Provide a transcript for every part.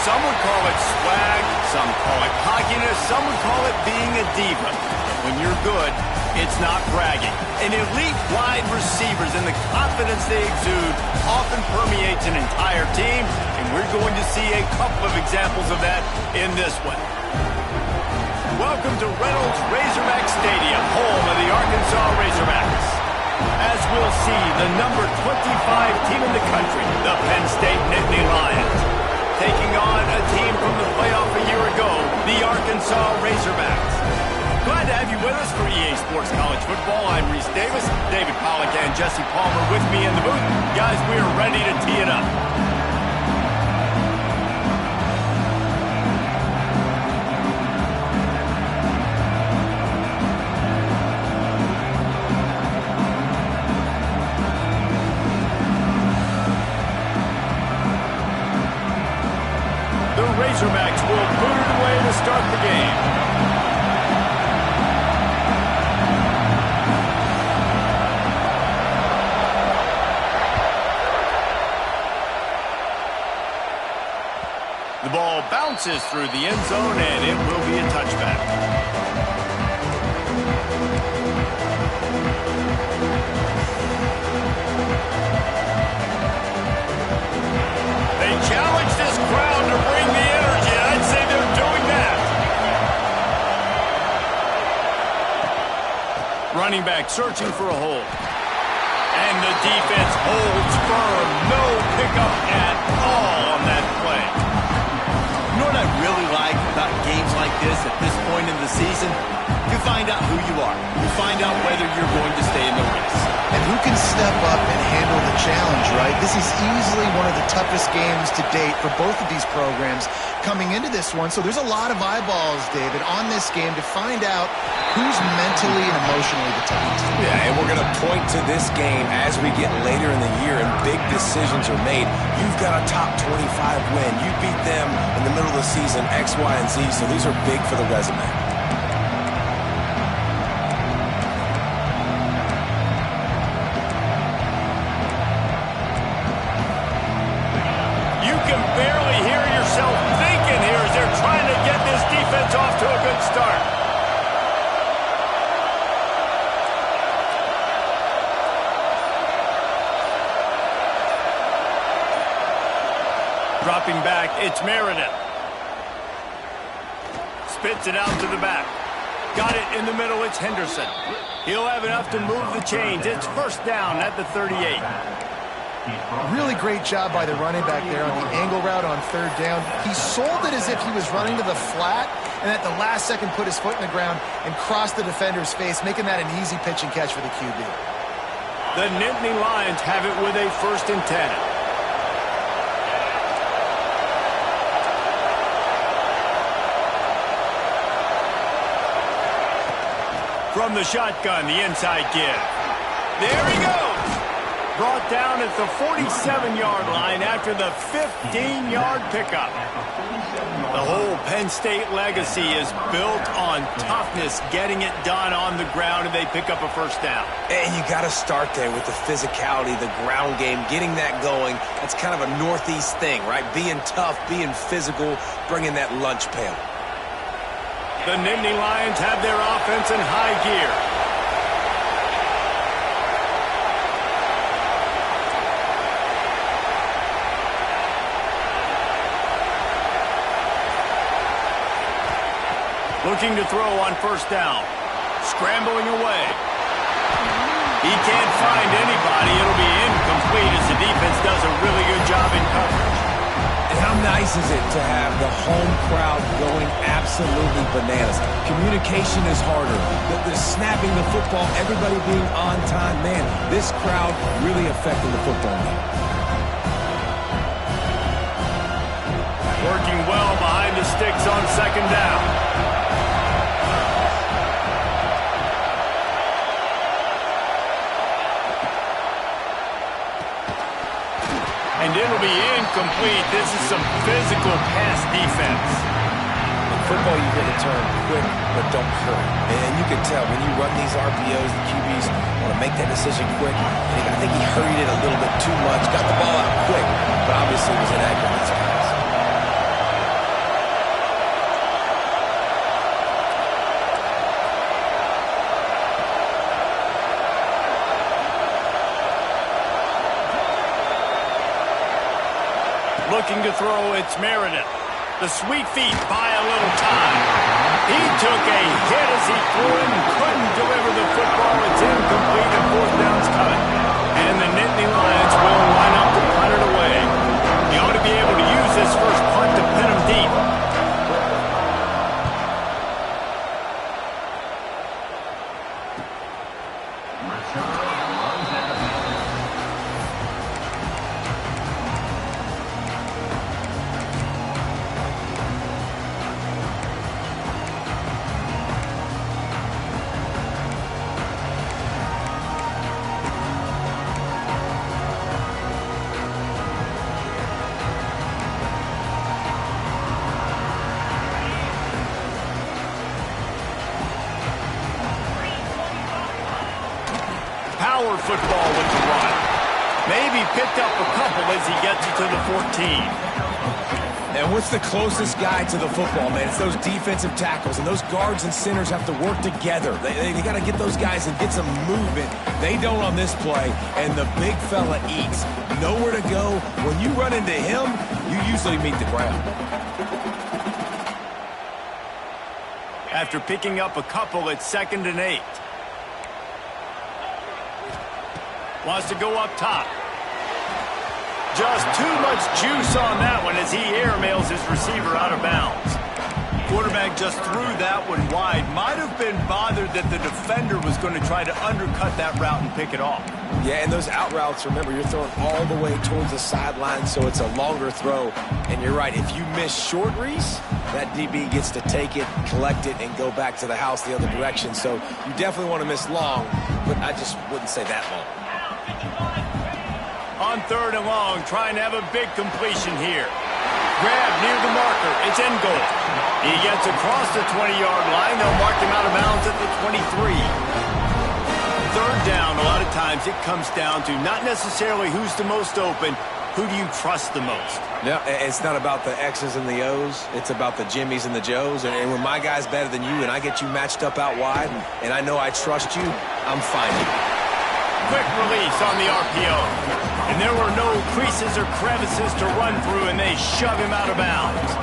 Some would call it swag, some call it cockiness, some would call it being a diva. When you're good, it's not bragging. And elite wide receivers and the confidence they exude often permeates an entire team, and we're going to see a couple of examples of that in this one. Welcome to Reynolds Razorback Stadium, home of the Arkansas Razorbacks. As we'll see, the number 25 team in the country, the Penn State Nittany Lions, taking on a team from the playoff a year ago, the Arkansas Razorbacks. Glad to have you with us for EA Sports College Football. I'm Reese Davis, David Pollack and Jesse Palmer with me in the booth. Guys, we are ready to tee it up. The Razorbacks will boot it away to start the game. The ball bounces through the end zone, and it will be a touchback. They challenge this crowd to bring the energy. I'd say they're doing that. Running back searching for a hole. And the defense holds firm. No pickup at all on that play. You know what I really like about games like this at this point in the season? You find out who you are. You find out whether you're going to stay in the race. And who can step up and handle the challenge, right? This is easily one of the toughest games to date for both of these programs coming into this one. So there's a lot of eyeballs, David, on this game to find out who's mentally and emotionally the toughest. Yeah, and we're going to point to this game as we get later in the year and big decisions are made. You've got a top 25 win. You beat them in the middle of the season, X, Y, and Z, so these are big for the resume. You can barely hear yourself thinking here as they're trying to get this defense off to a good start. Dropping back, it's Meredith. Spits it out to the back. Got it in the middle, it's Henderson. He'll have enough to move the chains. It's first down at the 38. Really great job by the running back there on the angle route on third down. He sold it as if he was running to the flat, and at the last second put his foot in the ground and crossed the defender's face, making that an easy pitch and catch for the QB. The Nittany Lions have it with a 1st and 10. From the shotgun, the inside give. There he goes. Brought down at the 47-yard line after the 15-yard pickup. The whole Penn State legacy is built on toughness, getting it done on the ground, and they pick up a first down. And you got to start there with the physicality, the ground game, getting that going. That's kind of a Northeast thing, right? Being tough, being physical, bringing that lunch pail. The Nittany Lions have their offense in high gear. Looking to throw on first down. Scrambling away. He can't find anybody. It'll be incomplete as the defense does a really good job in coverage. And how nice is it to have the home crowd going absolutely bananas? Communication is harder. The snapping the football, everybody being on time. Man, this crowd really affecting the football game. Working well behind the sticks on second down. And it'll be incomplete. This is some physical pass defense. In football, you hear the term quick, but don't hurry. And you can tell when you run these RPOs, the QBs want to make that decision quick. And I think he hurried it a little bit too much, got the ball out quick, but obviously was inaccurate. looking to throw. It's Meredith. The sweet feet buy a little time. He took a hit as he threw it and couldn't deliver the football. It's incomplete and fourth down's coming. And the Nitty Lions will line up to punt it away. He ought to be able to use this first punt to pin him deep. Power football with the run. Maybe picked up a couple as he gets it to the 14. And what's the closest guy to the football, man? It's those defensive tackles, and those guards and centers have to work together. They got to get those guys and get some movement. They don't on this play, and the big fella eats. Nowhere to go. When you run into him, you usually meet the ground. After picking up a couple, it's 2nd and 8. Wants to go up top. Just too much juice on that one as he airmails his receiver out of bounds. Quarterback just threw that one wide. Might have been bothered that the defender was going to try to undercut that route and pick it off. Yeah, and those out routes, remember, you're throwing all the way towards the sideline, so it's a longer throw. And you're right, if you miss short, Reese, that DB gets to take it, collect it, and go back to the house the other direction. So you definitely want to miss long, but I just wouldn't say that long. On 3rd and long, trying to have a big completion here. Grab near the marker. It's in goal. He gets across the 20-yard line. They'll mark him out of bounds at the 23. 3rd down, a lot of times it comes down to not necessarily who's the most open, who do you trust the most? No, it's not about the X's and the O's. It's about the Jimmys and the Joes. And when my guy's better than you and I get you matched up out wide and I know I trust you, I'm fine. Quick release on the RPO. And there were no creases or crevices to run through, and they shove him out of bounds.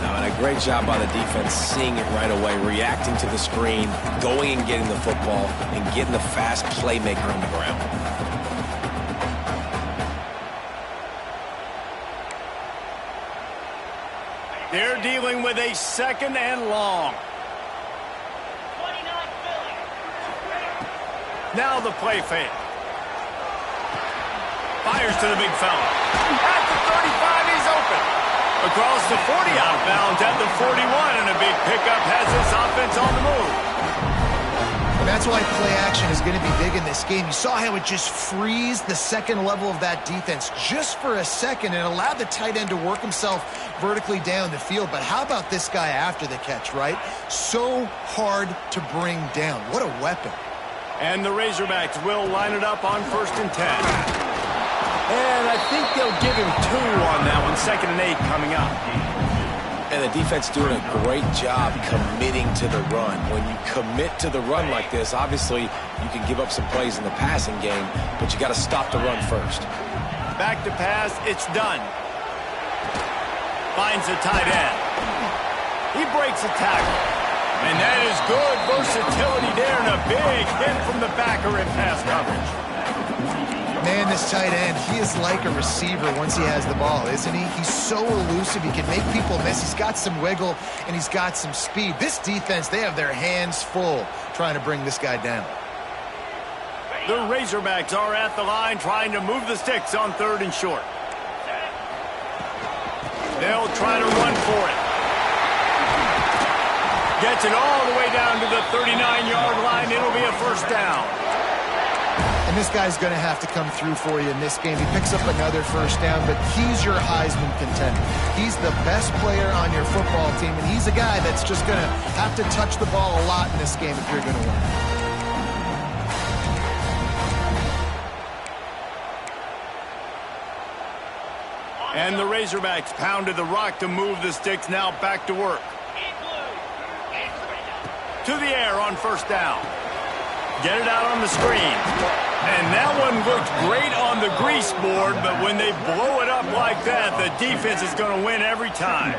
Now, and a great job by the defense seeing it right away, reacting to the screen, going and getting the football, and getting the fast playmaker on the ground. They're dealing with a 2nd and long. Now the play fake. Fires to the big fella. At the 35, he's open. Across the 40, out of bounds at the 41, and a big pickup has this offense on the move. And that's why play action is going to be big in this game. You saw how it just frees the second level of that defense just for a second and allowed the tight end to work himself vertically down the field. But how about this guy after the catch, right? So hard to bring down. What a weapon. And the Razorbacks will line it up on 1st and 10. And I think they'll give him 2 on that one. 2nd and 8 coming up. And the defense doing a great job committing to the run. When you commit to the run like this, obviously you can give up some plays in the passing game, but you got to stop the run first. Back to pass, it's done. Finds the tight end. He breaks a tackle. And that is good versatility there, and a big hit from the backer in pass coverage. Man, this tight end, he is like a receiver once he has the ball, isn't he? He's so elusive. He can make people miss. He's got some wiggle, and he's got some speed. This defense, they have their hands full trying to bring this guy down. The Razorbacks are at the line trying to move the sticks on 3rd and short. They'll try to run for it. Gets it all the way down to the 39-yard line. It'll be a 1st down. And this guy's going to have to come through for you in this game. He picks up another 1st down, but he's your Heisman contender. He's the best player on your football team, and he's a guy that's just going to have to touch the ball a lot in this game if you're going to win. And the Razorbacks pounded the rock to move the sticks. Now back to work. To the air on 1st down. Get it out on the screen. And that one looked great on the grease board, but when they blow it up like that, the defense is going to win every time.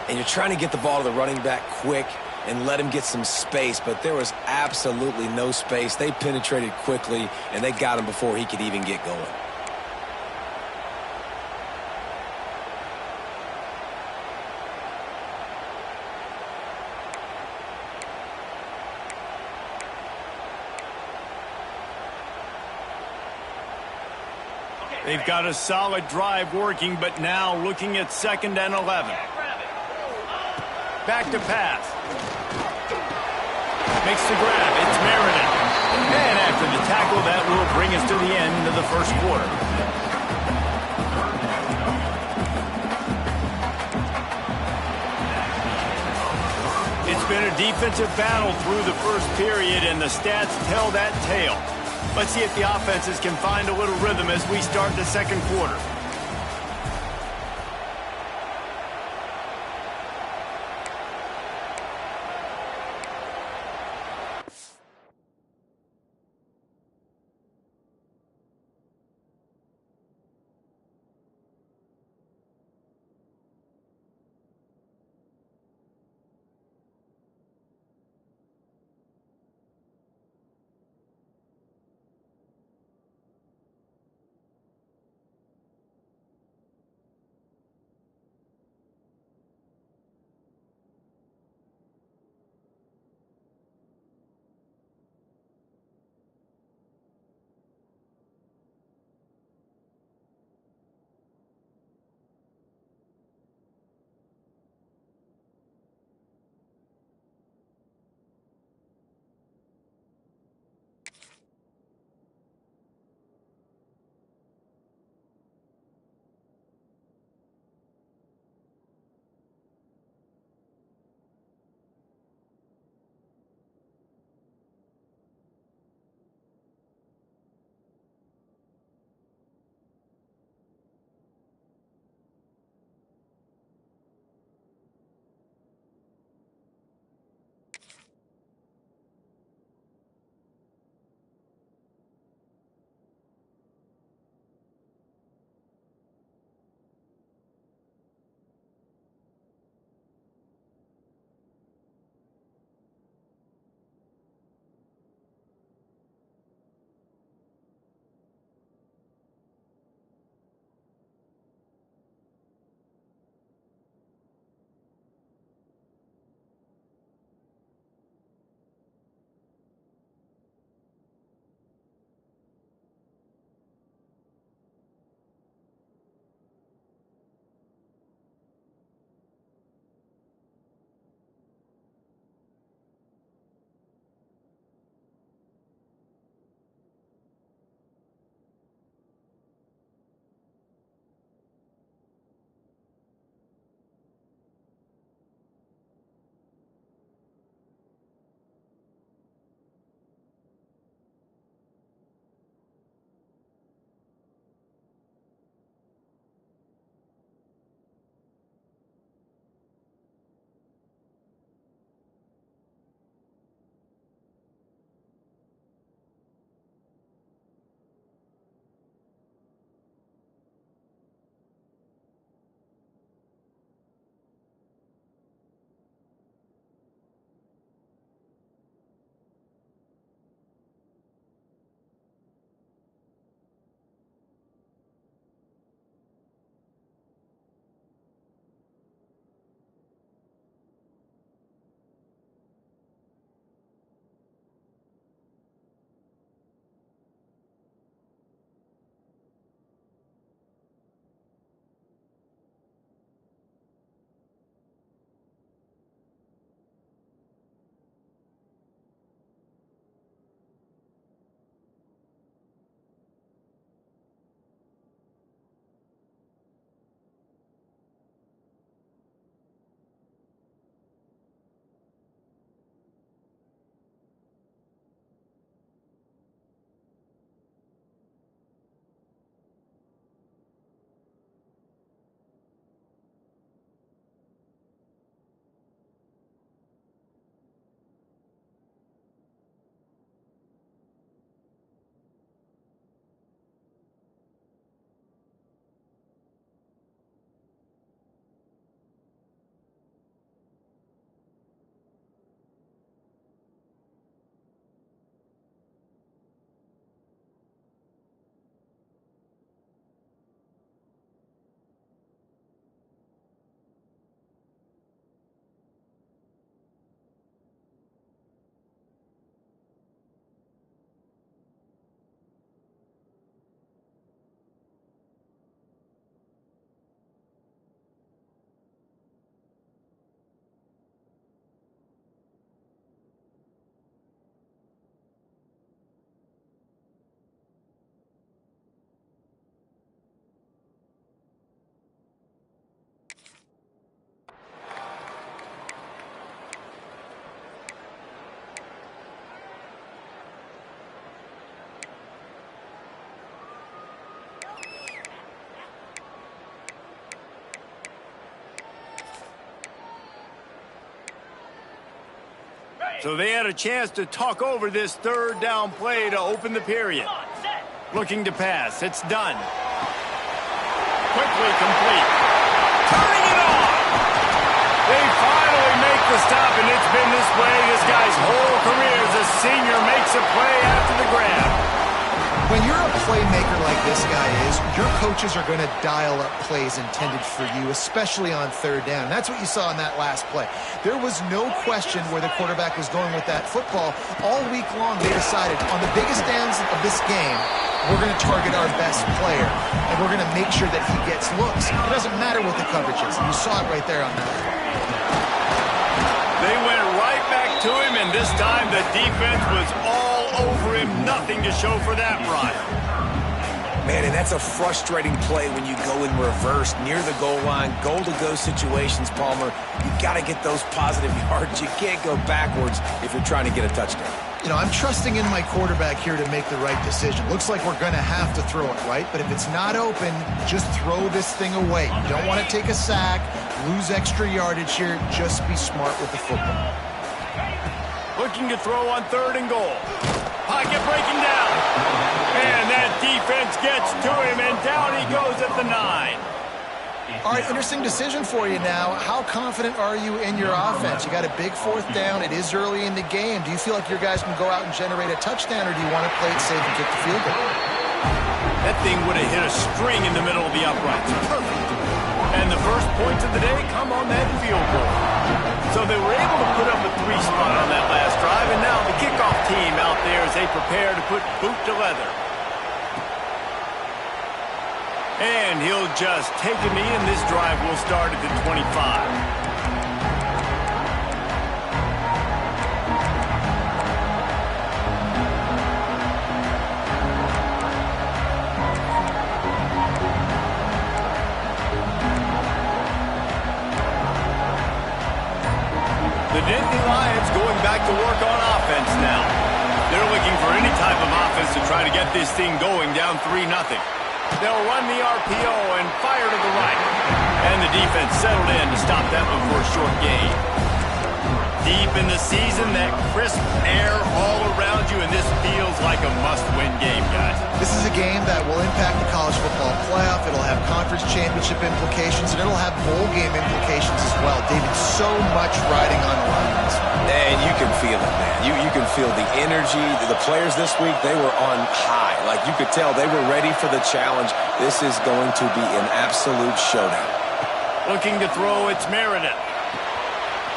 And you're trying to get the ball to the running back quick and let him get some space, but there was absolutely no space. They penetrated quickly, and they got him before he could even get going. They've got a solid drive working, but now looking at 2nd and 11. Back to pass. Makes the grab. It's Meredith. And after the tackle, that will bring us to the end of the first quarter. It's been a defensive battle through the first period, and the stats tell that tale. Let's see if the offenses can find a little rhythm as we start the second quarter. So they had a chance to talk over this third down play to open the period. Looking to pass. It's done. Quickly complete. Turning it on. They finally make the stop, and it's been this way. This guy's whole career as a senior makes a play after the grab. When you're a playmaker like this guy is, your coaches are going to dial up plays intended for you, especially on third down. That's what you saw in that last play. There was no question where the quarterback was going with that football. All week long, they decided on the biggest downs of this game, we're going to target our best player, and we're going to make sure that he gets looks. It doesn't matter what the coverage is. You saw it right there on that play. They went right back to him, and this time the defense was all over him. Nothing to show for that run. Man, and that's a frustrating play when you go in reverse near the goal line, goal-to-go situations, Palmer. You got to get those positive yards. You can't go backwards if you're trying to get a touchdown. You know, I'm trusting in my quarterback here to make the right decision. Looks like we're going to have to throw it, right? But if it's not open, just throw this thing away. You don't want to take a sack, lose extra yardage here. Just be smart with the football. Looking to throw on 3rd and goal. Pocket breaking down. And that defense gets to him, and down he goes at the 9. All right, interesting decision for you now. How confident are you in your offense? You got a big 4th down. It is early in the game. Do you feel like your guys can go out and generate a touchdown, or do you want to play it safe and kick the field goal? That thing would have hit a string in the middle of the uprights. Perfect. And the first points of the day come on that field goal. So they were able to put up a 3 spot on that last drive, and now the kickoff team out there as they prepare to put boot to leather. And he'll just take a knee, and this drive will start at the 25. The Nitty Lions going back to work on offense now. They're looking for any type of offense to try to get this thing going down 3-0. They'll run the RPO and fire to the right. And the defense settled in to stop that one for a short gain. Deep in the season, that crisp air all around you, and this feels like a must-win game, guys. This is a game that will impact the college football playoff. It'll have conference championship implications, and it'll have bowl game implications as well. David, so much riding on the line. And you can feel it, man. You can feel the energy. The players this week, they were on high. Like, you could tell they were ready for the challenge. This is going to be an absolute showdown. Looking to throw, it's Meredith.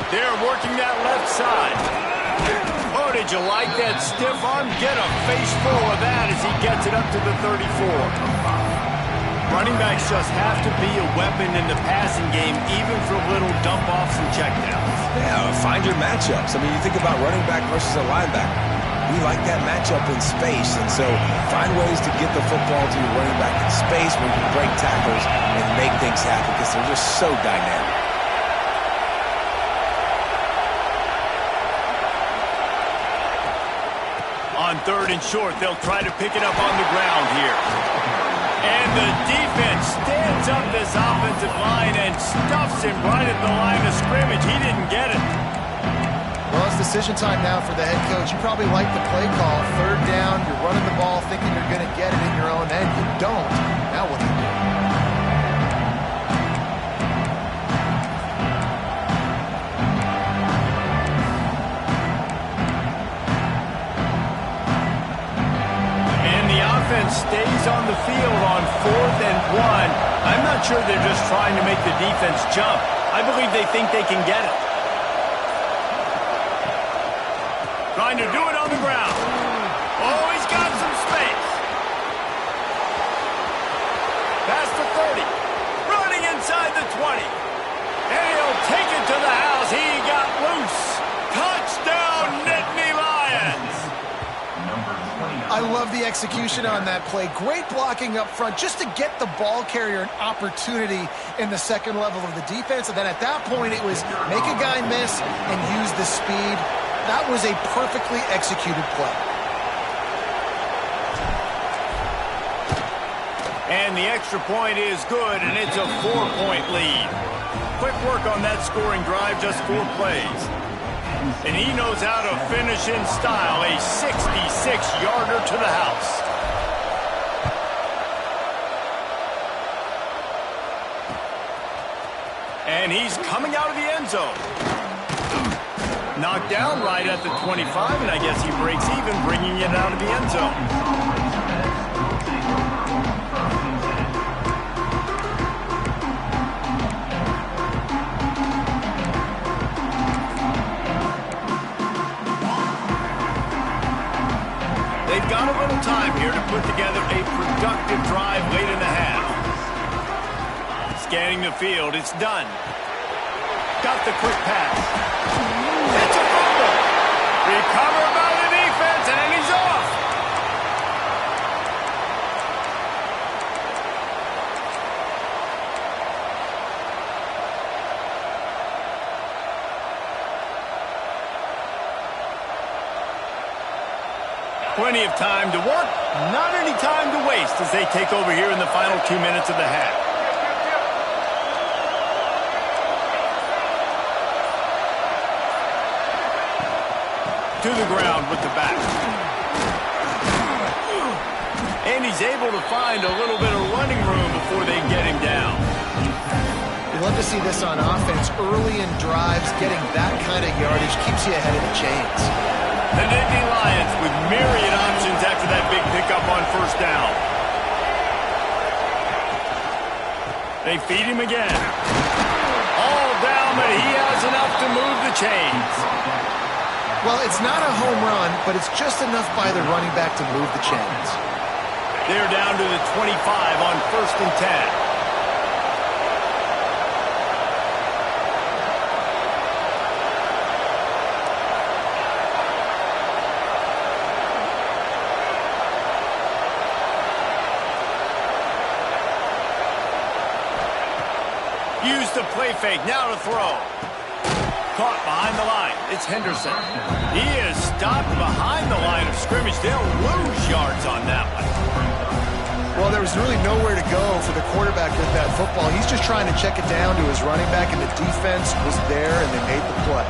They're working that left side. Oh, did you like that stiff arm? Get a face full of that as he gets it up to the 34. Running backs just have to be a weapon in the passing game, even for little dump-offs and checkdowns. Yeah, find your matchups. I mean, you think about running back versus a linebacker. We like that matchup in space, and so find ways to get the football to your running back in space where you can break tackles and make things happen because they're just so dynamic. On 3rd and short, they'll try to pick it up on the ground here. And the defense stands up this offensive line and stuffs him right at the line of scrimmage. He didn't get it. Well, it's decision time now for the head coach. You probably like the play call. 3rd down, you're running the ball thinking you're going to get it in your own end. You don't. Now what do you do? Stays on the field on 4th and 1. I'm not sure they're just trying to make the defense jump. I believe they think they can get it. Trying to do it on the ground. Oh, he's got some space. Past the 30. Running inside the 20. And he'll take it to the house. He got loose. Touchdown, Nitty Lions. I love the execution on that play. Great blocking up front just to get the ball carrier an opportunity in the second level of the defense. And then at that point, it was make a guy miss and use the speed. That was a perfectly executed play. And the extra point is good, and it's a 4-point lead. Quick work on that scoring drive, just 4 plays. And he knows how to finish in style, a 66-yarder to the house. And he's coming out of the end zone. Knocked down right at the 25, and I guess he breaks even, bringing it out of the end zone. They've got a little time here to put together a productive drive late in the half. Scanning the field, it's done. Got the quick pass. It's a fumble. Recovered by the defense, and he's off. Plenty of time to work, not any time to waste as they take over here in the final 2 minutes of the half. To the ground with the back. And he's able to find a little bit of running room before they get him down. You love to see this on offense. Early in drives, getting that kind of yardage keeps you ahead of the chains. The Nitty Lions with myriad options after that big pickup on first down. They feed him again. All down, but he has enough to move the chains. Well, it's not a home run, but it's just enough by the running back to move the chains. They're down to the 25 on 1st and 10. Use the play fake, now to throw. Caught behind the line. It's Henderson. He is stopped behind the line of scrimmage. They'll lose yards on that one. Well, there was really nowhere to go for the quarterback with that football. He's just trying to check it down to his running back, and the defense was there, and they made the play.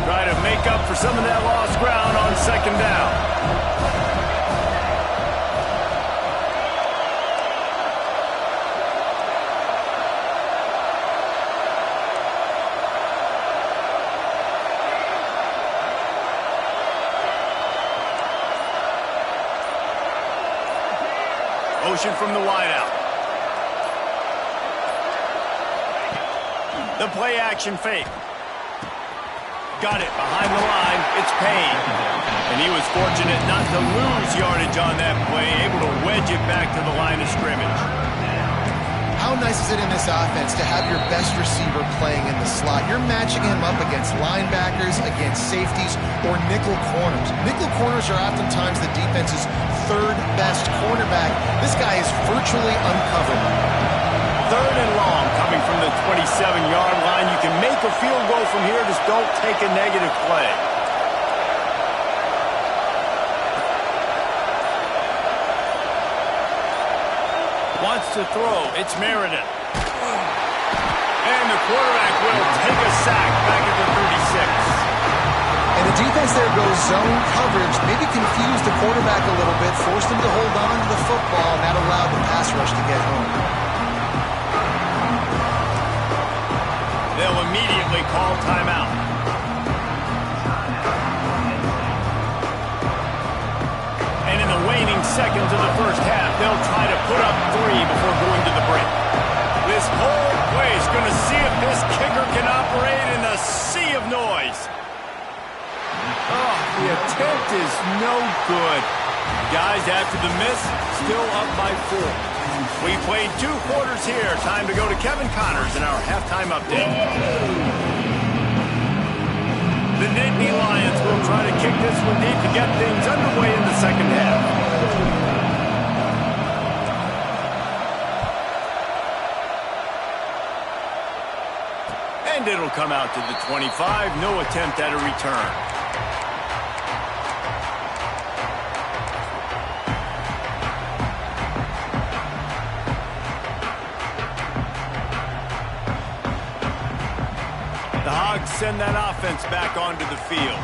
Try to make up for some of that lost ground on 2nd down. Motion from the wideout. The play action fake. Got it behind the line. It's Payne. And he was fortunate not to lose yardage on that play, able to wedge it back to the line of scrimmage. How nice is it in this offense to have your best receiver playing in the slot? You're matching him up against linebackers, against safeties, or nickel corners. Nickel corners are oftentimes the defense's third best cornerback. This guy is virtually uncoverable. 3rd and long coming from the 27-yard line. You can make a field goal from here, just don't take a negative play. Wants to throw. It's Meriden. And the quarterback will take a sack back at the 36. And the defense there goes zone coverage, maybe confused the quarterback a little bit, forced him to hold on to the football, and that allowed the pass rush to get home. They'll immediately call timeout. And in the waning seconds of the first half, they'll try to put up 3 before going to the break. This whole play is going to see if this kicker can operate in a sea of noise. Oh, the attempt is no good. Guys, after the miss, still up by 4. We played 2 quarters here. Time to go to Kevin Connors in our halftime update. The Nitty Lions will try to kick this one deep to get things underway in the second half. And it'll come out to the 25. No attempt at a return. send that offense back onto the field.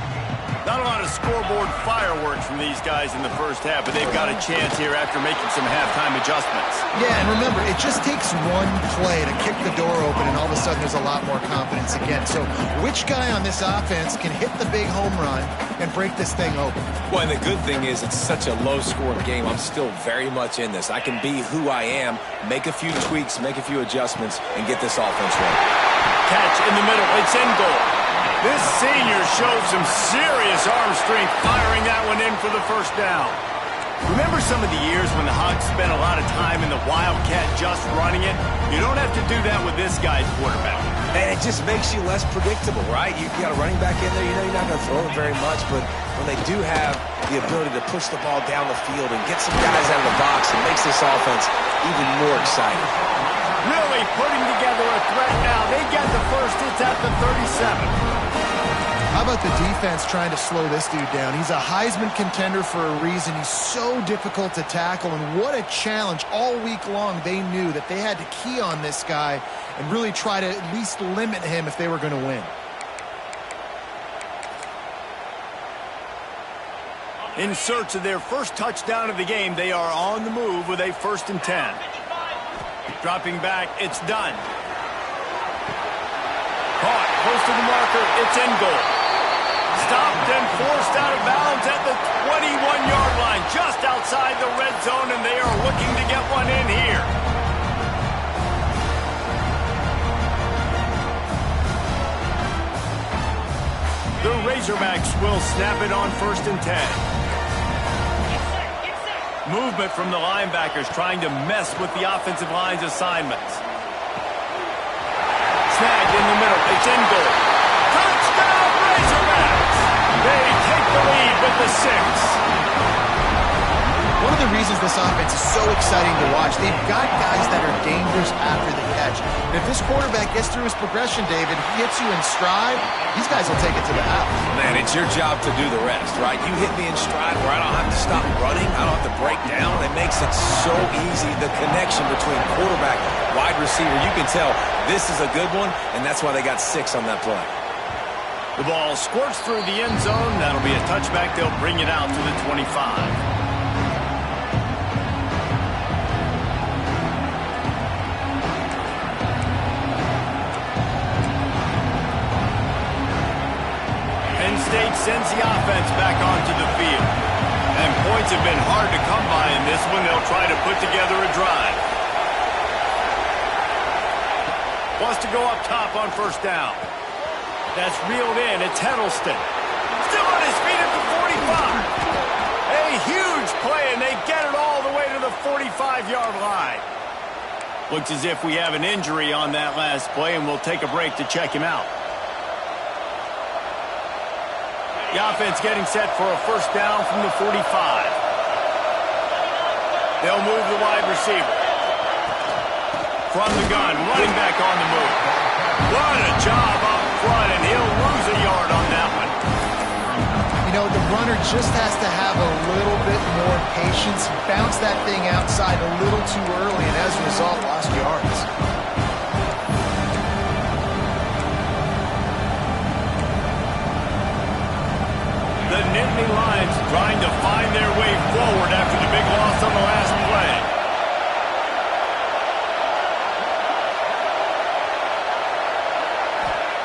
Not a lot of scoreboard fireworks from these guys in the first half, but they've got a chance here after making some halftime adjustments. Yeah, and remember, it just takes one play to kick the door open, and all of a sudden there's a lot more confidence again. So which guy on this offense can hit the big home run and break this thing open? Well, and the good thing is it's such a low-scoring game. I'm still very much in this. I can be who I am, make a few tweaks, make a few adjustments, and get this offense running. Catch in the middle. It's in goal. This senior showed some serious arm strength firing that one in for the first down. Remember some of the years when the Hogs spent a lot of time in the Wildcat just running it? You don't have to do that with this guy's quarterback. And it just makes you less predictable, right? You got a running back in there, you know you're not going to throw it very much, but when they do have the ability to push the ball down the field and get some guys out of the box, it makes this offense even more exciting. Really putting together a threat now. They get the first. It's at the 37. How about the defense trying to slow this dude down? He's a Heisman contender for a reason. He's so difficult to tackle, and what a challenge. All week long, they knew that they had to key on this guy and really try to at least limit him if they were going to win. In search of their first touchdown of the game, they are on the move with a 1st and 10. Dropping back, it's done. Caught, close to the marker, it's in goal. Stopped and forced out of bounds at the 21-yard line, just outside the red zone, and they are looking to get one in here. The Razorbacks will snap it on 1st and 10. Movement from the linebackers trying to mess with the offensive line's assignments. Snagged in the middle. It's in goal. Touchdown, Razorbacks! They take the lead with the 6. One of the reasons this offense is so exciting to watch, they've got guys that are dangerous after the catch. And if this quarterback gets through his progression, David, he hits you in stride, these guys will take it to the house. Man, it's your job to do the rest, right? You hit me in stride where I don't have to stop running, I don't have to break down. It makes it so easy, the connection between quarterback, wide receiver. You can tell this is a good one, and that's why they got 6 on that play. The ball squirts through the end zone. That'll be a touchback. They'll bring it out to the 25. State sends the offense back onto the field. And points have been hard to come by in this one. They'll try to put together a drive. Wants to go up top on 1st down. That's reeled in. It's Heddleston. Still on his feet at the 45. A huge play, and they get it all the way to the 45-yard line. Looks as if we have an injury on that last play, and we'll take a break to check him out. The offense getting set for a 1st down from the 45. They'll move the wide receiver. From the gun, running back on the move. What a job up front, and he'll lose a yard on that one. You know, the runner just has to have a little bit more patience. Bounce that thing outside a little too early, and as a result, lost yards. The Nitty Lions trying to find their way forward after the big loss on the last play.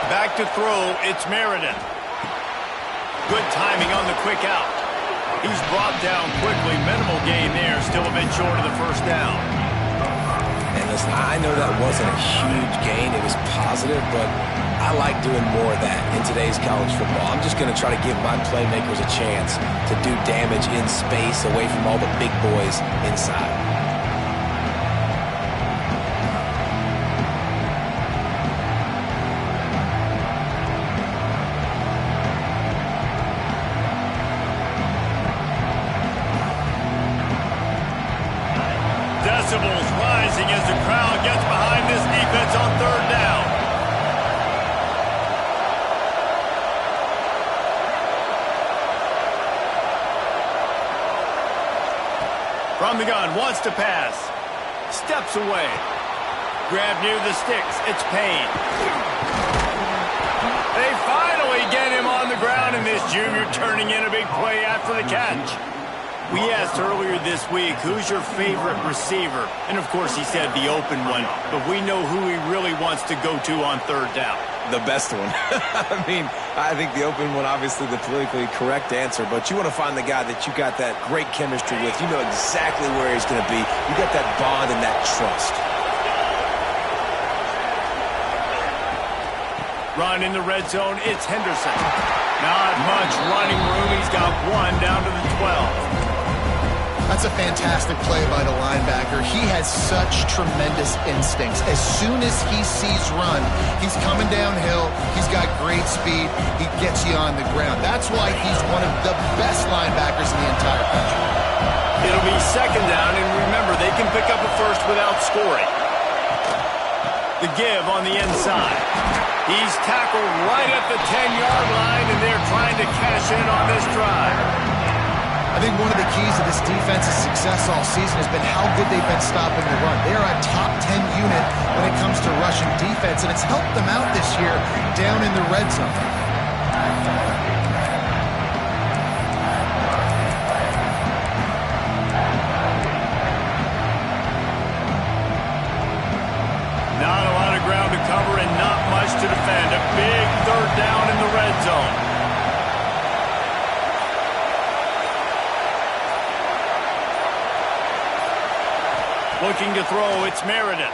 Back to throw, it's Meriden. Good timing on the quick out. He's brought down quickly. Minimal gain there, still a bit short of the 1st down. And listen, I know that wasn't a huge gain. It was positive, but I like doing more of that in today's college football. I'm just going to try to give my playmakers a chance to do damage in space away from all the big boys inside. Decibels rising as the crowd gets behind this defense on 3rd down. From the gun, wants to pass. Steps away. Grab near the sticks. It's Payne. They and this junior turning in a big play after the catch. We asked earlier this week, who's your favorite receiver? And, of course, he said the open one, but we know who he really wants to go to on third down. The best one. I mean, I think the open one, obviously the politically correct answer, but you want to find the guy that you got that great chemistry with. You know exactly where he's going to be. You got that bond and that trust. Run in the red zone, it's Henderson. Not much running room. He's got one down to the 12. That's a fantastic play by the linebacker. He has such tremendous instincts. As soon as he sees run, he's coming downhill. He's got great speed. He gets you on the ground. That's why he's one of the best linebackers in the entire country. It'll be second down, and remember, they can pick up a first without scoring. The give on the inside. He's tackled right at the 10-yard line, and they're trying to cash in on this drive. I think one of the keys to this defense's success all season has been how good they've been stopping the run. They are a top 10 unit when it comes to rushing defense, and it's helped them out this year down in the red zone. Not a lot of ground to cover and not much to defend. A big third down in the red zone. Looking to throw, it's Meredith.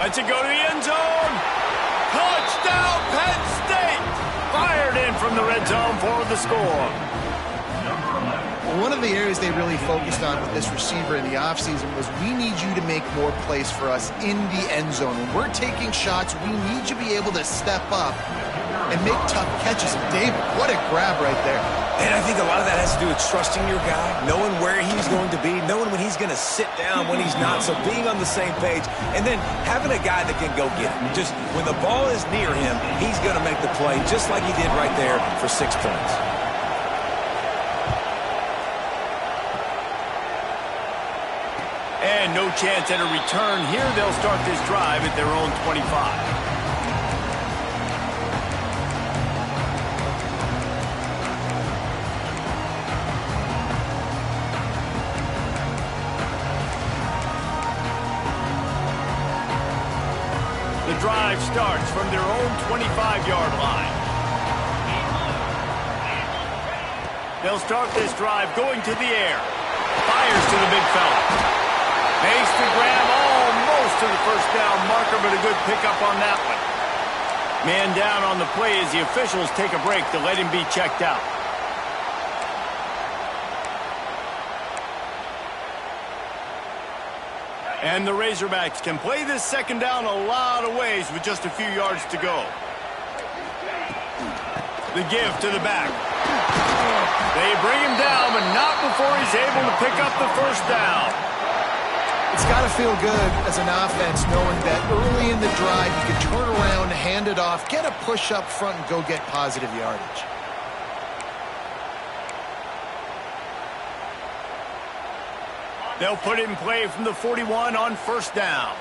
Lets it go to the end zone. Touchdown, Penn State! Fired in from the red zone for the score. One of the areas they really focused on with this receiver in the offseason was we need you to make more plays for us in the end zone. When we're taking shots, we need you to be able to step up and make tough catches. And David, what a grab right there. And I think a lot of that has to do with trusting your guy, knowing where he's going to be, knowing when he's going to sit down, when he's not, so being on the same page, and then having a guy that can go get it. Just when the ball is near him, he's going to make the play, just like he did right there for 6 points. And no chance at a return here. They'll start this drive at their own 25. The drive starts from their own 25-yard line. They'll start this drive going to the air. Fires to the big fella. Makes the grab almost to the first down marker, but a good pickup on that one. Man down on the play as the officials take a break to let him be checked out. And the Razorbacks can play this second down a lot of ways with just a few yards to go. The give to the back. They bring him down, but not before he's able to pick up the first down. It's got to feel good as an offense knowing that early in the drive you can turn around, hand it off, get a push up front, and go get positive yardage. They'll put it in play from the 41 on first down.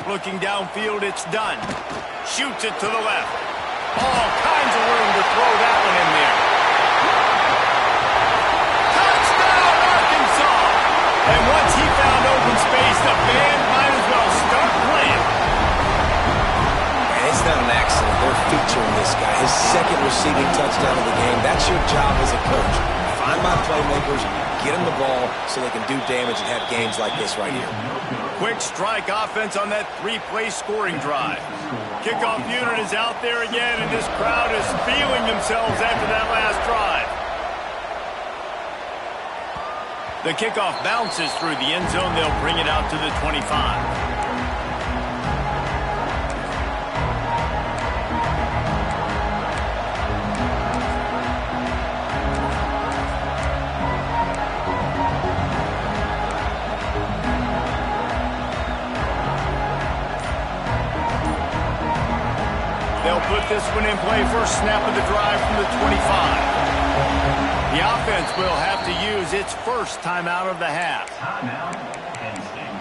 Looking downfield, it's done. Shoots it to the left. All kinds of room to throw that one in there. Touchdown, Arkansas! And once he found open space, the band might as well start playing. And it's not an accident. They're featuring this guy. His second receiving touchdown of the game. That's your job as a coach. Find my playmakers, get them the ball so they can do damage and have games like this right here. Quick strike offense on that three-play scoring drive. Kickoff unit is out there again, and this crowd is feeling themselves after that last drive. The kickoff bounces through the end zone. They'll bring it out to the 25. Put this one in play, first snap of the drive from the 25. The offense will have to use its first timeout of the half. Timeout, Penn State.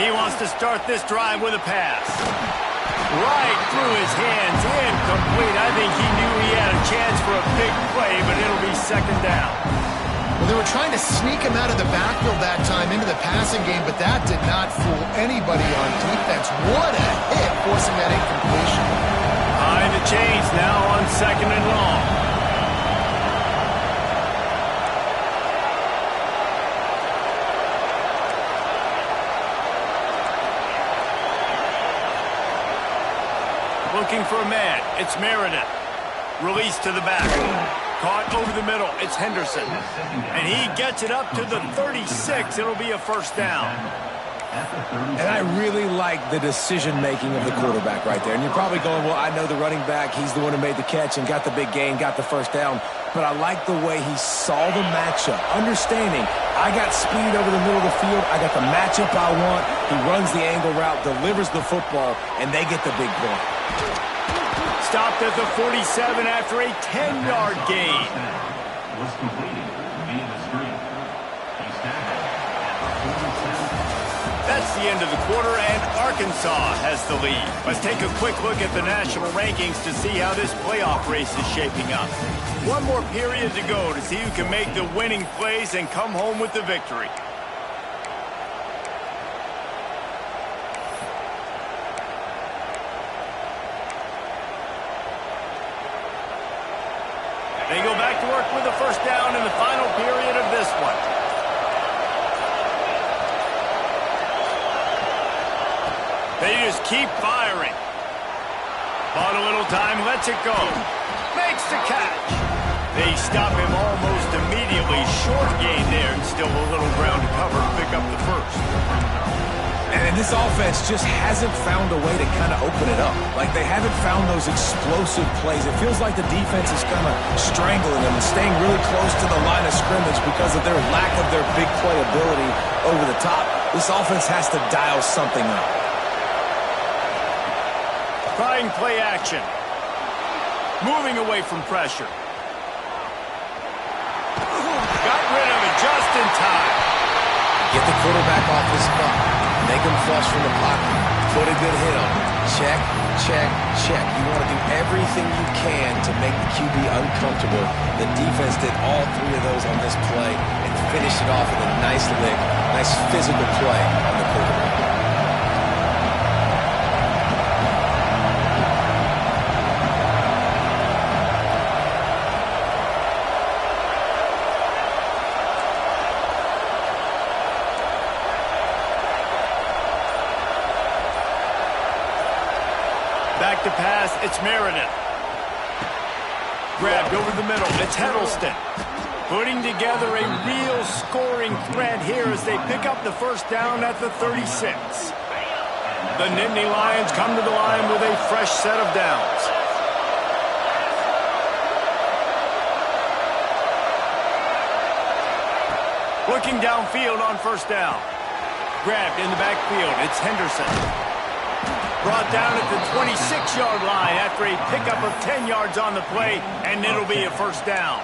He wants to start this drive with a pass. Right through his hands, incomplete. I think he knew he had a chance for a big play, but it'll be second down. Well, they were trying to sneak him out of the backfield that time into the passing game, but that did not fool anybody on defense. What a hit, forcing that incompletion. Behind the chains now on second and long. Looking for a man. It's Meredith. Release to the back. Caught over the middle. It's Henderson. And he gets it up to the 36. It'll be a first down. And I really like the decision-making of the quarterback right there. And you're probably going, well, I know the running back. He's the one who made the catch and got the big gain, got the first down. But I like the way he saw the matchup, understanding I got speed over the middle of the field. I got the matchup I want. He runs the angle route, delivers the football, and they get the big point. Stopped at the 47 after a 10-yard gain. Was completed via the screen. He's tackled at the 47. That's the end of the quarter, and Arkansas has the lead. Let's take a quick look at the national rankings to see how this playoff race is shaping up. One more period to go to see who can make the winning plays and come home with the victory. They go back to work with the first down in the final period of this one. They just keep firing. Bought a little time, lets it go. Makes the catch. They stop him almost immediately. Short gain there, and still a little ground to cover to pick up the first. And this offense just hasn't found a way to kind of open it up. Like, they haven't found those explosive plays. It feels like the defense is kind of strangling them and staying really close to the line of scrimmage because of their lack of their big play ability over the top. This offense has to dial something up. Trying play action. Moving away from pressure. Got rid of it just in time. Get the quarterback off his spot. Make him flush from the pocket. Put a good hit on him. Check, check, check. You want to do everything you can to make the QB uncomfortable. The defense did all three of those on this play and finished it off with a nice lick, nice physical play on the quarterback. Back to pass, it's Meredith. Grabbed over the middle, it's Heddleston. Putting together a real scoring threat here as they pick up the first down at the 36. The Nitty Lions come to the line with a fresh set of downs. Looking downfield on first down. Grabbed in the backfield, it's Henderson. Brought down at the 26-yard line after a pickup of 10 yards on the play, and it'll be a first down.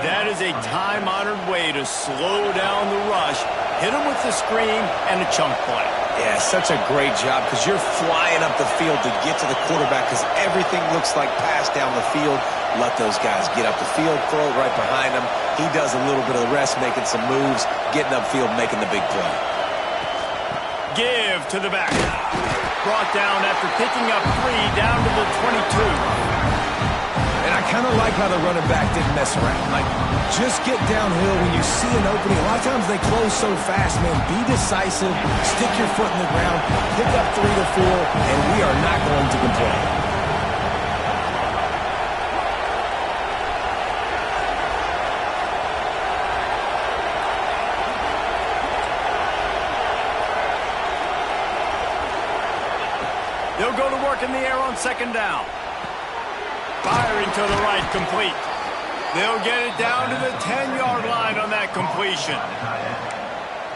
That is a time-honored way to slow down the rush, hit him with the screen, and a chunk play. Yeah, such a great job because you're flying up the field to get to the quarterback because everything looks like pass down the field. Let those guys get up the field, throw it right behind him. He does a little bit of the rest, making some moves, getting upfield, making the big play. Give to the back. Brought down after picking up 3 down to the 22. And I kind of like how the running back didn't mess around. Like, just get downhill when you see an opening. A lot of times they close so fast, man. Be decisive, stick your foot in the ground, pick up 3 to 4, and we are not going to complain. They'll go to work in the air on second down. Firing to the right, complete. They'll get it down to the 10-yard line on that completion.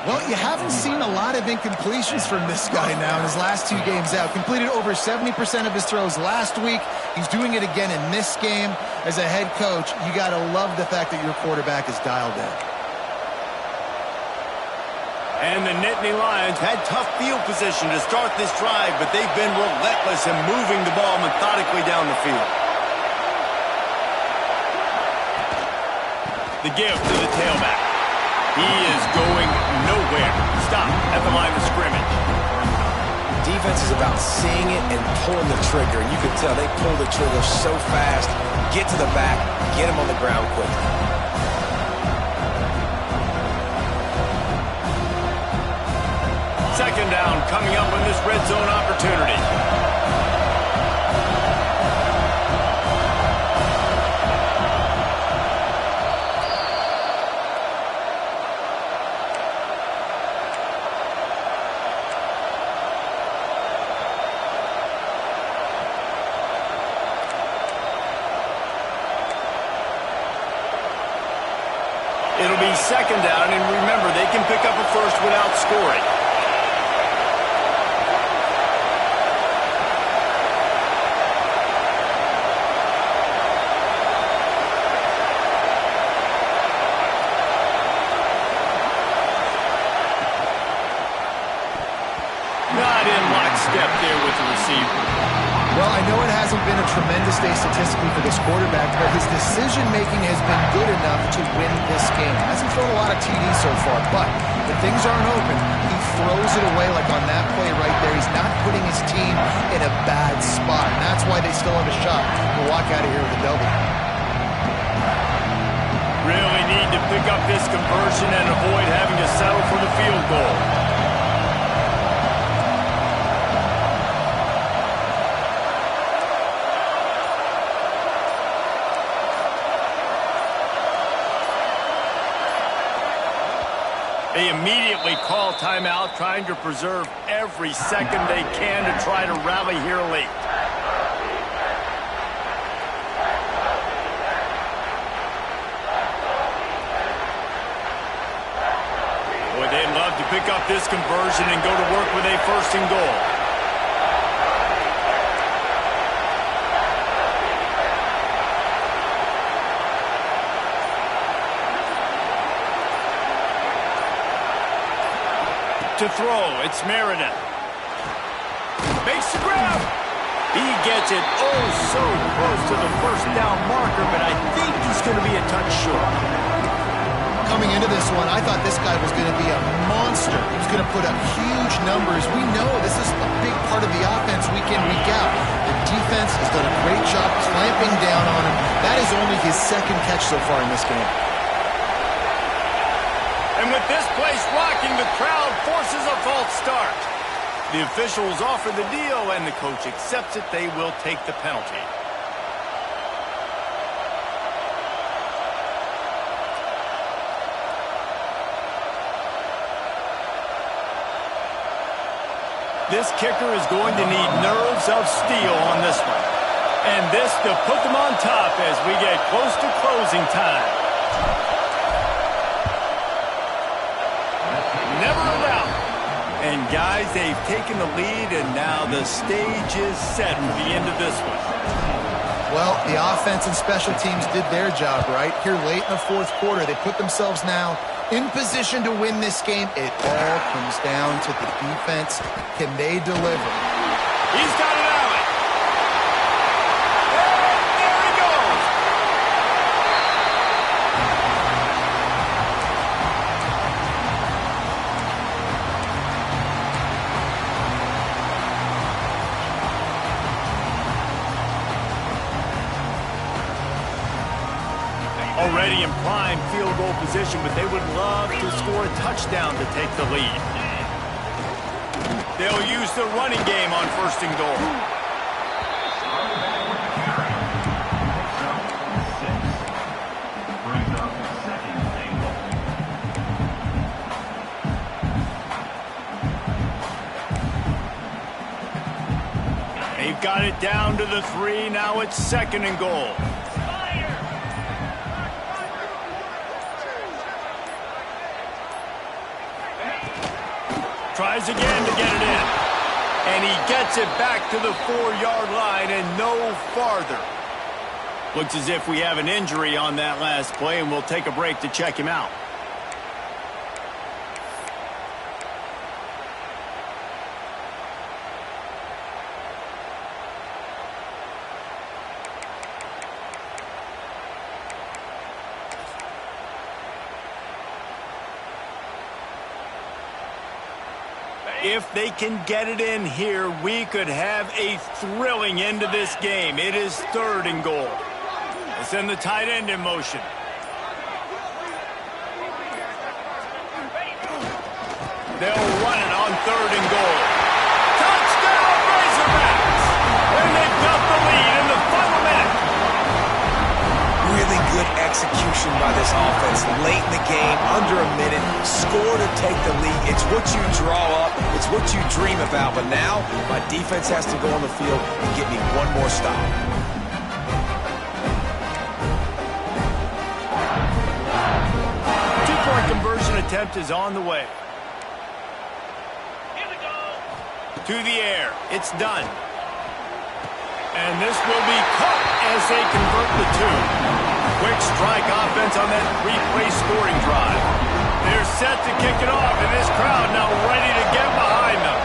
Well, you haven't seen a lot of incompletions from this guy now in his last 2 games out. Completed over 70% of his throws last week. He's doing it again in this game. As a head coach, you got to love the fact that your quarterback is dialed in. And the Nitty Lions had tough field position to start this drive, but they've been relentless in moving the ball methodically down the field. The give to the tailback. He is going nowhere. Stop at the line of scrimmage. Defense is about seeing it and pulling the trigger. You can tell they pull the trigger so fast. Get to the back, get him on the ground quickly. Second down coming up in this red zone opportunity. It'll be second down, and remember, they can pick up a first without scoring. Not in lockstep there with the receiver. Well, I know it hasn't been a tremendous day statistically for this quarterback, but his decision-making has been good enough to win this game. Hasn't thrown a lot of TDs so far, but when things aren't open, he throws it away like on that play right there. He's not putting his team in a bad spot, and that's why they still have a shot to walk out of here with a W. Really need to pick up this conversion and avoid having to settle for the field goal. They immediately call timeout, trying to preserve every second they can to try to rally here late. Boy, they'd love to pick up this conversion and go to work with a first and goal. To throw, it's Meredith. Makes the grab. He gets it oh so close to the first down marker, but I think he's going to be a touch short. Coming into this one, I thought this guy was going to be a monster. He was going to put up huge numbers. We know this is a big part of the offense week in, week out. The defense has done a great job clamping down on him. That is only his second catch so far in this game. And with this place rocking, the crowd forces a false start. The officials offer the deal, and the coach accepts it. They will take the penalty. This kicker is going to need nerves of steel on this one. And this to put them on top as we get close to closing time. Never allowed. And guys, they've taken the lead, and now the stage is set for the end of this one. Well, the offense and special teams did their job, right? Here late in the fourth quarter, they put themselves now in position to win this game. It all comes down to the defense. Can they deliver? He's got it out. There he goes. Already in prime field goal position, but they would love to score a touchdown to take the lead. They'll use the running game on first and goal. They've got it down to the 3. Now it's second and goal. Tries again to get it in. And he gets it back to the 4-yard line and no farther. Looks as if we have an injury on that last play, and we'll take a break to check him out. If they can get it in here, we could have a thrilling end to this game. It is 3rd and goal. They send the tight end in motion. They'll run it on 3rd and goal. Touchdown, Razorbacks! And they've got the lead in the final minute. Really good execution by this offense late in the game, under a minute, score to take the lead. It's what you draw up, it's what you dream about, but now my defense has to go on the field and get me one more stop. Two-point conversion attempt is on the way. To the air, it's done. And this will be caught as they convert the 2. Quick strike offense on that 3-play scoring drive. They're set to kick it off, and this crowd now ready to get behind them.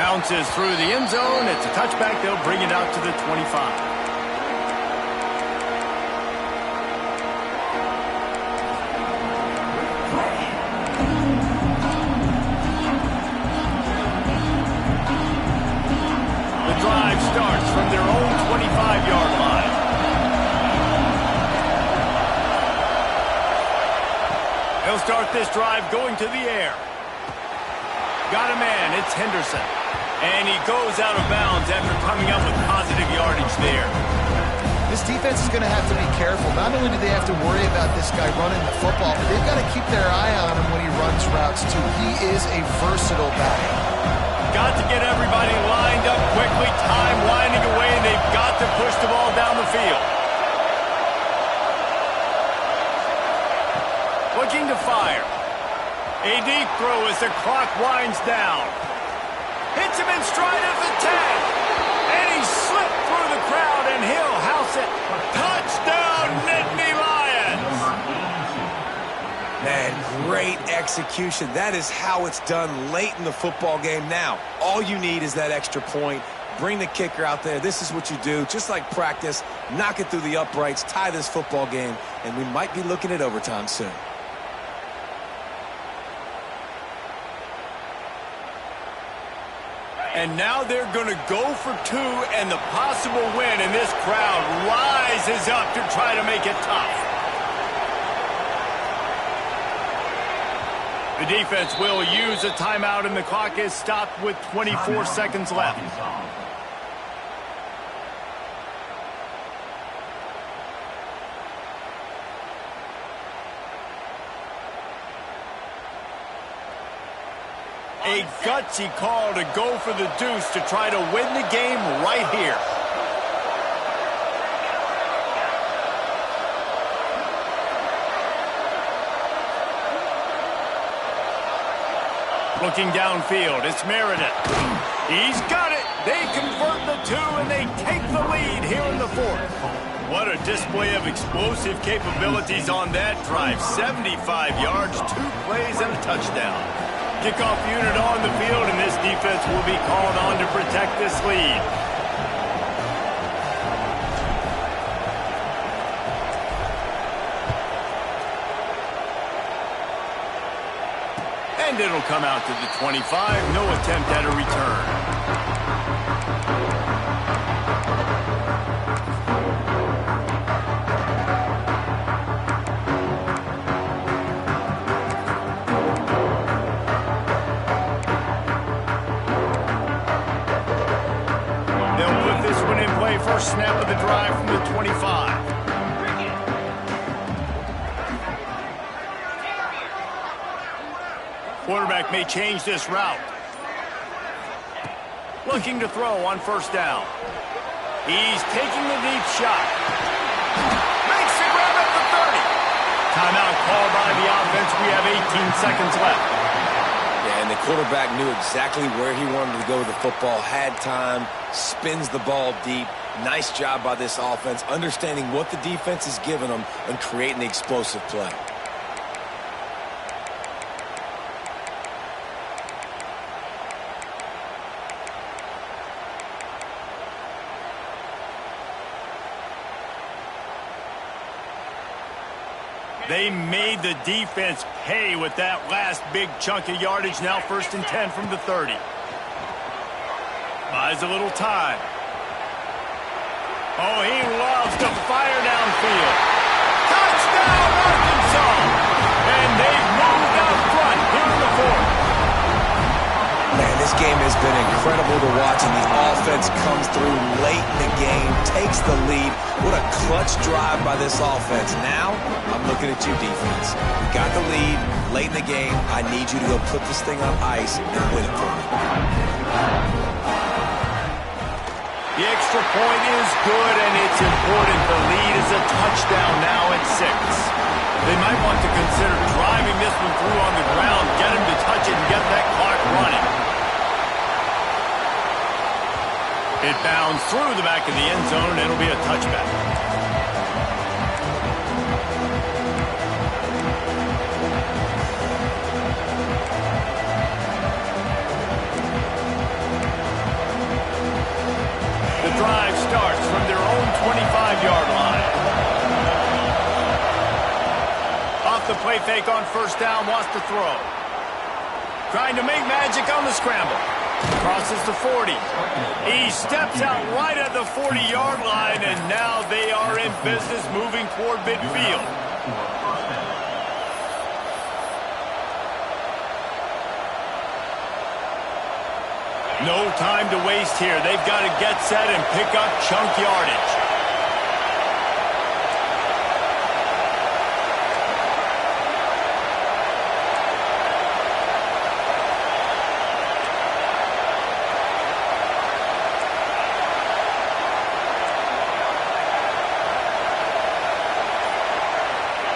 Bounces through the end zone. It's a touchback. They'll bring it out to the 25. Starts from their own 25-yard line. They'll start this drive going to the air. Got a man, it's Henderson. And he goes out of bounds after coming up with positive yardage there. This defense is going to have to be careful. Not only do they have to worry about this guy running the football, but they've got to keep their eye on him when he runs routes too. He is a versatile back. Got to get everybody lined up quickly, time winding away, and they've got to push the ball down the field. Looking to fire. A deep throw as the clock winds down. Hits him in stride at the 10. And he slipped through the crowd, and he'll house it. Touchdown, Nitty Lions! Man, great execution. That is how it's done late in the football game. Now, all you need is that extra point. Bring the kicker out there. This is what you do. Just like practice, knock it through the uprights, tie this football game, and we might be looking at overtime soon. And now they're going to go for 2 and the possible win, and this crowd rises up to try to make it tough. The defense will use a timeout, and the clock is stopped with 24 seconds left. A gutsy call to go for the deuce to try to win the game right here. Looking downfield, it's Meredith. He's got it. They convert the 2, and they take the lead here in the 4th. What a display of explosive capabilities on that drive. 75 yards, 2 plays, and a touchdown. Kickoff unit on the field, and this defense will be called on to protect this lead. And it'll come out to the 25. No attempt at a return. First snap of the drive from the 25. Quarterback may change this route. Looking to throw on first down. He's taking the deep shot. Makes the grab at the 30. Timeout called by the offense. We have 18 seconds left. Yeah, and the quarterback knew exactly where he wanted to go with the football, had time, spins the ball deep. Nice job by this offense, understanding what the defense is giving them and creating the explosive play. They made the defense pay with that last big chunk of yardage. Now 1st and 10 from the 30. Buys a little time. Oh, he loves to fire downfield. Touchdown, Arkansas! And they've moved out front here in the 4th. Man, this game has been incredible to watch, and the offense comes through late in the game, takes the lead. What a clutch drive by this offense. Now, I'm looking at you, defense. We got the lead late in the game. I need you to go put this thing on ice and win it for me. The extra point is good, and it's important. The lead is a touchdown now at 6. They might want to consider driving this one through on the ground, get him to touch it, and get that clock running. It bounds through the back of the end zone, and it'll be a touchback. The drive starts from their own 25-yard line. Off the play fake on 1st down, wants to throw. Trying to make magic on the scramble. Crosses the 40. He steps out right at the 40-yard line, and now they are in business moving toward midfield. No time to waste here. They've got to get set and pick up chunk yardage.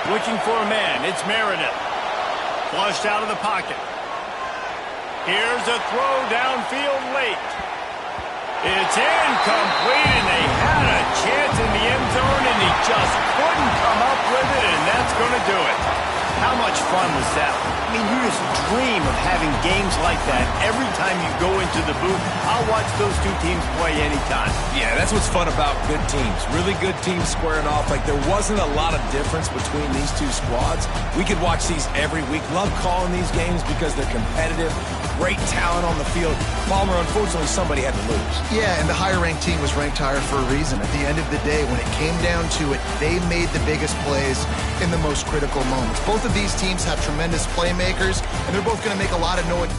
Looking for a man. It's Meredith. Flushed out of the pocket. Here's a throw downfield late. It's incomplete, and they had a chance in the end zone, and he just couldn't come up with it, and that's going to do it. How much fun was that? I mean, you just dream of having games like that every time you go into the booth. I'll watch those two teams play anytime. Yeah, that's what's fun about good teams. Really good teams squaring off. Like, there wasn't a lot of difference between these two squads. We could watch these every week. Love calling these games because they're competitive. Great talent on the field. Palmer, unfortunately, somebody had to lose. Yeah, and the higher-ranked team was ranked higher for a reason. At the end of the day, when it came down to it, they made the biggest plays in the most critical moments. Both of these teams have tremendous playmakers, and they're both going to make a lot of noise.